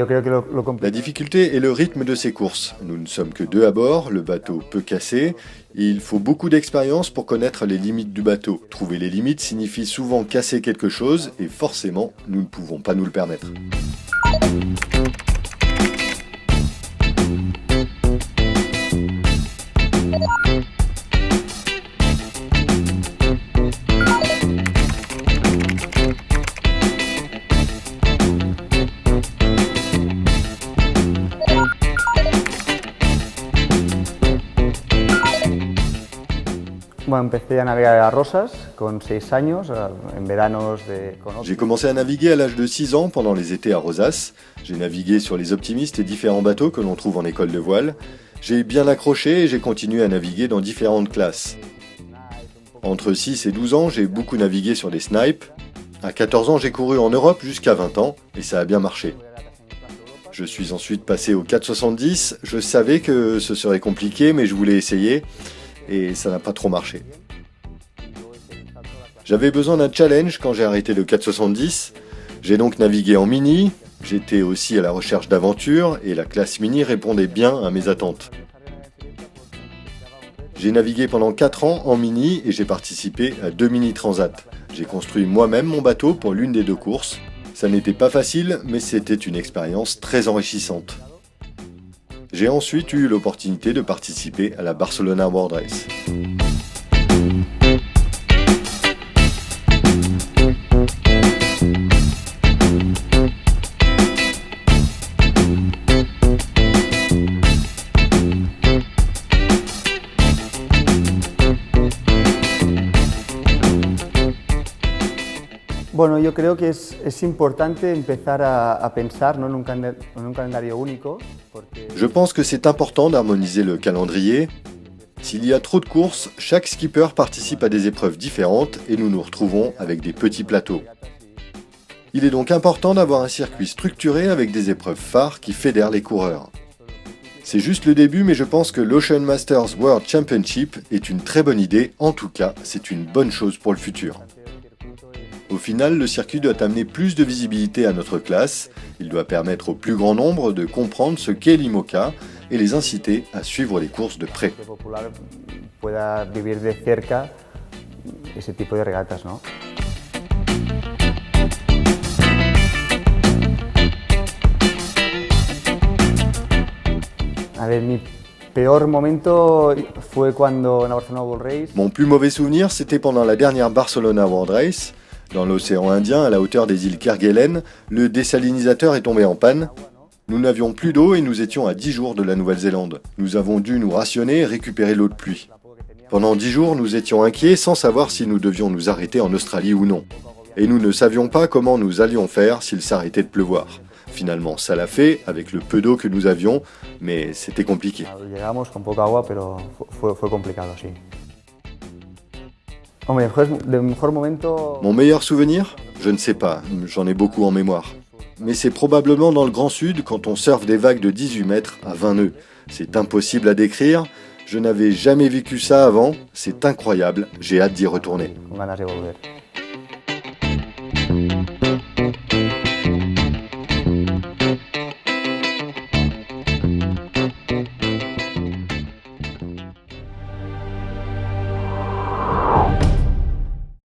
yo creo que lo La complicado. difficulté est le rythme de ces courses. Nous ne sommes que deux à bord, le bateau peut casser, et il faut beaucoup d'expérience pour connaître les limites du bateau. Trouver les limites signifie souvent casser quelque chose, et forcément, nous ne pouvons pas nous le permettre. Bueno, empecé a navegar a Rosas con 6 años, en veranos con J'ai commencé à naviguer à l'âge de 6 ans pendant les étés à Rosas. J'ai navigué sur les optimistes et différents bateaux que l'on trouve en école de voile. J'ai bien accroché et j'ai continué à naviguer dans différentes classes. Entre 6 et 12 ans, j'ai beaucoup navigué sur des snipes. À 14 ans, j'ai couru en Europe jusqu'à 20 ans et ça a bien marché. Je suis ensuite passé au 470. Je savais que ce serait compliqué, mais je voulais essayer et ça n'a pas trop marché. J'avais besoin d'un challenge quand j'ai arrêté le 470. J'ai donc navigué en mini. J'étais aussi à la recherche d'aventures et la classe mini répondait bien à mes attentes. J'ai navigué pendant 4 ans en mini et j'ai participé à 2 mini transats. J'ai construit moi-même mon bateau pour l'une des 2 courses. Ça n'était pas facile, mais c'était une expérience très enrichissante. J'ai ensuite eu l'opportunité de participer à la Barcelona World Race. Bueno, yo creo que es importante empezar a pensar, ¿no?, en un calendario único. Porque Je pense que c'est important d'harmoniser le calendrier. S'il y a trop de courses, chaque skipper participe à des épreuves différentes et nous nous retrouvons avec des petits plateaux. Il est donc important d'avoir un circuit structuré avec des épreuves phares qui fédèrent les coureurs. C'est juste le début, mais je pense que l'Ocean Masters World Championship est une très bonne idée. En tout cas, c'est une bonne chose pour le futur. Au final, le circuit doit amener plus de visibilité à notre classe. Il doit permettre au plus grand nombre de comprendre ce qu'est l'IMOCA et les inciter à suivre les courses de près. el popular pueda vivir de cerca ese tipo de regatas, ¿no? A ver, mi peor momento fue cuando en la Barcelona World Race. Mon plus mauvais souvenir, c'était pendant la dernière Barcelona World Race. Dans l'océan Indien, à la hauteur des îles Kerguelen, le désalinisateur est tombé en panne. Nous n'avions plus d'eau et nous étions à 10 jours de la Nouvelle-Zélande. Nous avons dû nous rationner et récupérer l'eau de pluie. Pendant 10 jours, nous étions inquiets sans savoir si nous devions nous arrêter en Australie ou non. Et nous ne savions pas comment nous allions faire s'il s'arrêtait de pleuvoir. Finalement, ça l'a fait avec le peu d'eau que nous avions, mais c'était compliqué. Llegamos con poca agua, pero fue complicado, sí. Hombre, el mejor momento. Mon meilleur souvenir? Je ne sais pas, j'en ai beaucoup en mémoire. Mais c'est probablement dans le Grand Sud quand on surfe des vagues de 18 mètres à 20 nœuds. C'est impossible à décrire, je n'avais jamais vécu ça avant, c'est incroyable, j'ai hâte d'y retourner. Con ganas de volver.